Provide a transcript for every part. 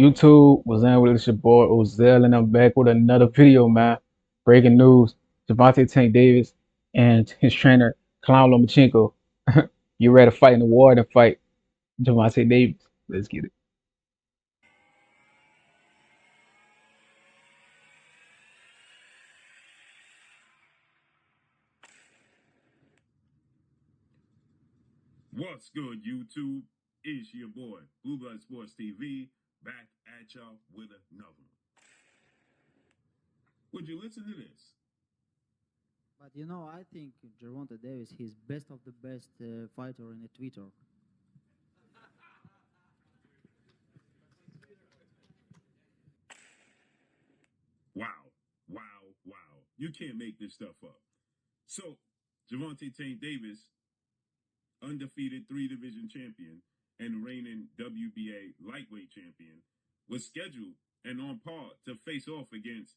YouTube was in with your boy Ozell, and I'm back with another video, man. Breaking news: Gervontay Tank Davis and his trainer Clown Lomachenko. You ready to fight in the war to fight Gervontay Davis? Let's get it. What's good, YouTube? It's your boy, Blue Blood Sports TV, back at y'all with another one. Would you listen to this? But I think Gervontay Davis, he's best of the best fighter in the Twitter. Wow, wow. You can't make this stuff up. So, Gervontay Tank Davis, undefeated three-division champion and reigning WBA lightweight champion, was scheduled and on par to face off against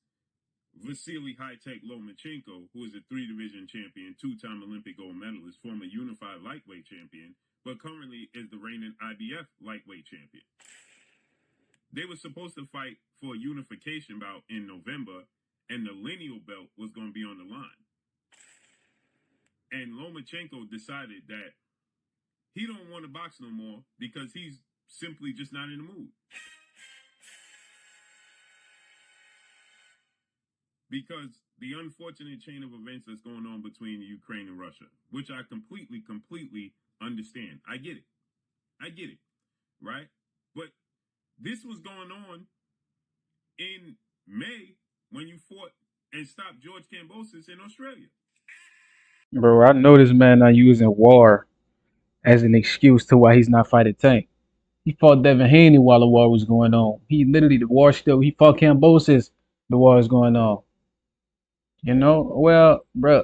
Vasily High-Tech Lomachenko, who is a three-division champion, two-time Olympic gold medalist, former unified lightweight champion, but currently is the reigning IBF lightweight champion. They were supposed to fight for a unification bout in November, and the lineal belt was going to be on the line. And Lomachenko decided that he don't want to box no more because he's simply just not in the mood. Because the unfortunate chain of events that's going on between Ukraine and Russia, which I completely understand. I get it, right? But this was going on in May when you fought and stopped George Kambosos in Australia. Bro, I know this man not using war as an excuse to why he's not fighting Tank. He fought Devin Haney while the war was going on. He literally the war still. He fought Cambosis. The war is going on. Well, bro,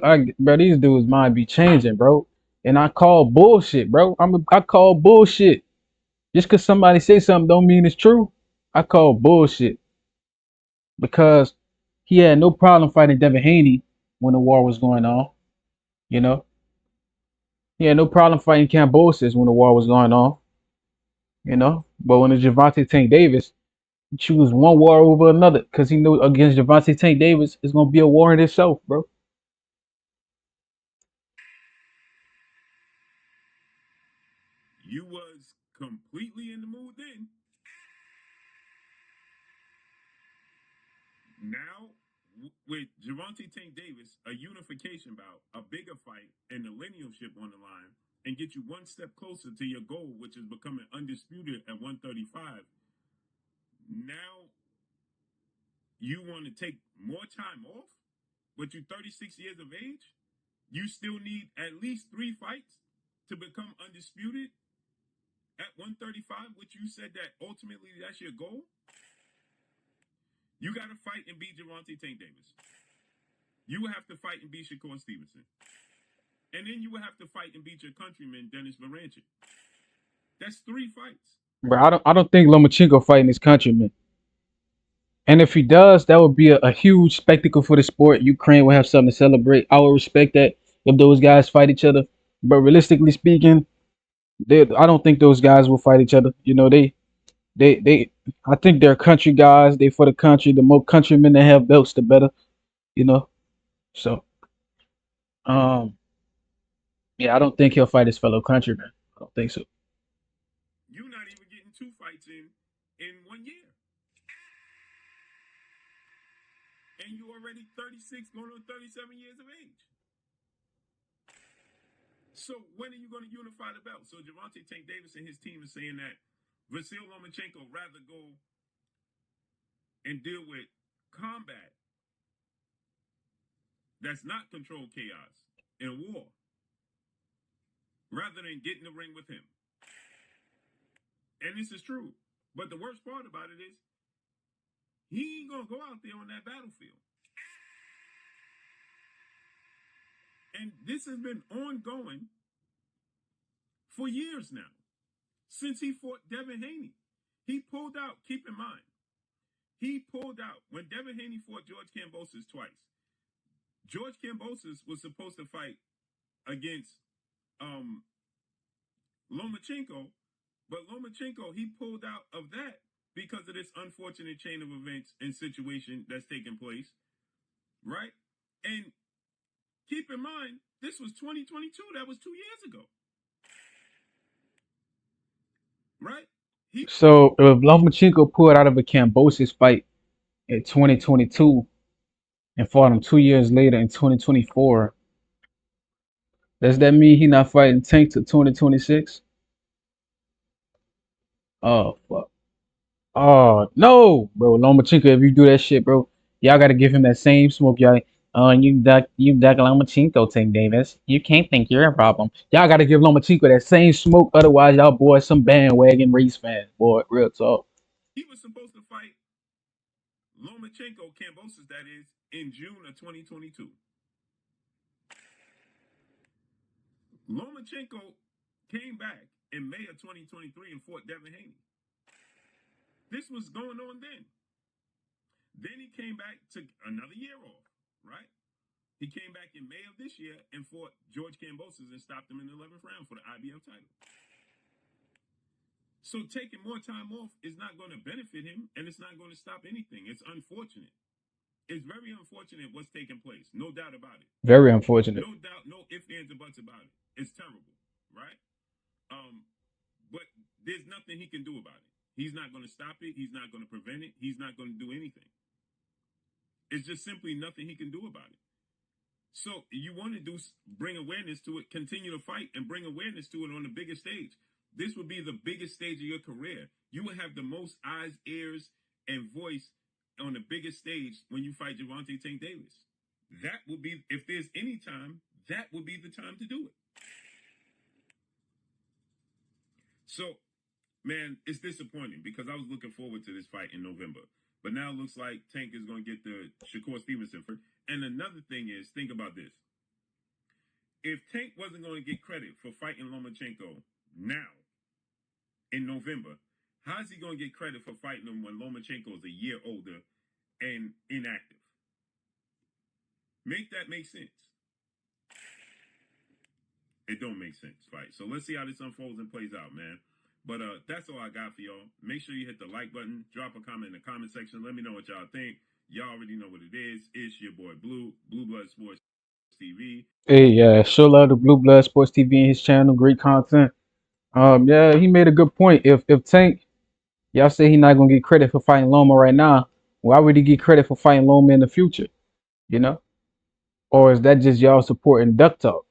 these dudes mind be changing, bro. And I call bullshit, bro. I call bullshit. Just cause somebody say something don't mean it's true. I call bullshit because he had no problem fighting Devin Haney when the war was going on. You know, he had no problem fighting Cambosis when the war was going on. But when it's Gervonta Tank Davis, he choose one war over another because he knew against Gervonta Tank Davis it's gonna be a war in itself, bro. You was completely in the mood then. Now, with Gervonta Tank Davis, a unification bout, a bigger fight, and the linealship on the line, and get you one step closer to your goal, which is becoming undisputed at 135. Now, you want to take more time off, but you're 36 years of age? You still need at least 3 fights to become undisputed at 135, which you said that ultimately that's your goal? You got to fight and beat Gervonta Tank Davis. You will have to fight and beat Shakur Stevenson. And then you will have to fight and beat your countryman, Dennis Varanchik. That's 3 fights. Bro, I don't think Lomachenko fighting his countryman. And if he does, that would be a huge spectacle for the sport. Ukraine will have something to celebrate. I would respect that if those guys fight each other. But realistically speaking, I don't think those guys will fight each other. They. I think they're country guys. They for the country. The more countrymen they have belts, the better. You know. So, um, yeah, I don't think he'll fight his fellow countrymen. I don't think so. You're not even getting 2 fights in 1 year. And you're already 36, going on 37 years of age. So when are you going to unify the belt? So Gervonta Tank Davis and his team is saying that Vasil Lomachenko rather go and deal with combat that's not controlled chaos in war rather than get in the ring with him. And this is true. But the worst part about it is he ain't going to go out there on that battlefield. And this has been ongoing for years now, since he fought Devin Haney. He pulled out, keep in mind, he pulled out when Devin Haney fought George Kambosos twice. George Kambosos was supposed to fight against Lomachenko, but Lomachenko, he pulled out of that because of this unfortunate chain of events and situation that's taking place, right? And keep in mind, this was 2022. That was 2 years ago, right? He So if Lomachenko pulled out of a Cambosis fight in 2022 and fought him 2 years later in 2024, does that mean he not fighting Tank to 2026? Oh fuck. Oh no, bro. Lomachenko, if you do that shit, bro, y'all gotta give him that same smoke. Y'all, you duck Lomachenko, Tank Davis. You can't think you're a problem. Y'all gotta give Lomachenko that same smoke. Otherwise, y'all boys some bandwagon race fans, boy. Real talk. was supposed to fight Lomachenko, Cambosis, that is, in June of 2022. Lomachenko came back in May of 2023 and fought Devin Haney. This was going on then. Then he came back, took another year off, right? He came back in May of this year and fought George Kambosos and stopped him in the 11th round for the IBF title. So taking more time off is not going to benefit him, and it's not going to stop anything. It's unfortunate. It's very unfortunate what's taking place. No doubt about it. Very unfortunate. No doubt, no ifs, ands, or buts about it. It's terrible, right? But there's nothing he can do about it. He's not going to stop it. He's not going to prevent it. He's not going to do anything. It's just simply nothing he can do about it. So you want to bring awareness to it, continue to fight, and bring awareness to it on the biggest stage. This would be the biggest stage of your career. You would have the most eyes, ears, and voice on the biggest stage when you fight Gervontay Tank Davis. That would be, if there's any time, that would be the time to do it. So, man, it's disappointing because I was looking forward to this fight in November. But now it looks like Tank is going to get the Shakur Stevenson. And another thing is, think about this. If Tank wasn't going to get credit for fighting Lomachenko now, in November, how's he going to get credit for fighting him when Lomachenko is a year older and inactive? Make that make sense. It don't make sense, fight. So let's see how this unfolds and plays out, man. But that's all I got for y'all. Make sure you hit the like button. Drop a comment in the comment section. Let me know what y'all think. Y'all already know what it is. It's your boy Blue Blood Sports TV. Hey, yeah, show love to Blue Blood Sports TV and his channel. Great content. Yeah, he made a good point. If Tank, y'all say he not gonna get credit for fighting Loma right now, why would he get credit for fighting Loma in the future? You know? Or is that just y'all supporting Duck Talk?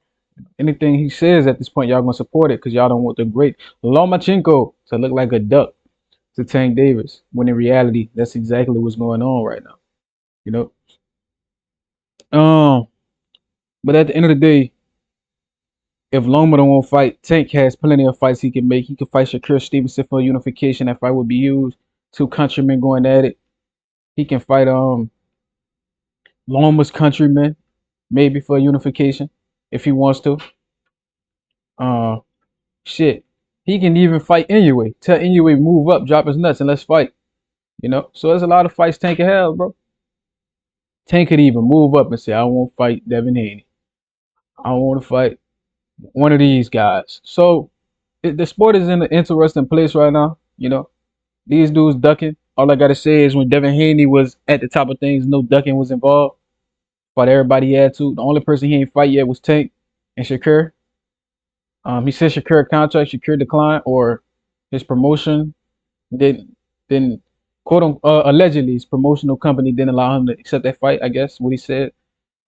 Anything he says at this point, y'all gonna support it because y'all don't want the great Lomachenko to look like a duck to Tank Davis. When in reality, that's exactly what's going on right now. You know? But at the end of the day, if Loma don't want to fight, Tank has plenty of fights he can make. He could fight Shakur Stevenson for unification. That fight would be huge. Two countrymen going at it. He can fight Loma's countrymen, maybe for unification, if he wants to. Uh shit. He can even fight anyway. Tell anyway, move up, drop his nuts, and let's fight. You know? So there's a lot of fights Tank can have, bro. Tank could even move up and say, I won't fight Devin Haney. I want to fight one of these guys. So the sport is in an interesting place right now. You know, these dudes ducking. All I gotta say is when Devin Haney was at the top of things, no ducking was involved. Fought everybody he had to. The only person he ain't fight yet was Tank and Shakur. He said Shakur contract, Shakur declined, or his promotion didn't quote unquote allegedly his promotional company didn't allow him to accept that fight. I guess what he said.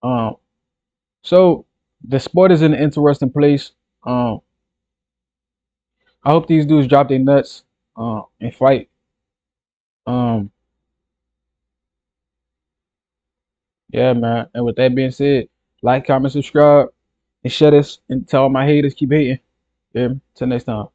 Um, so the sport is in an interesting place. Um, I hope these dudes drop their nuts and fight. Um, yeah, man. And with that being said, like, comment, subscribe, and share this, and tell all my haters keep hating. Yeah. Till next time.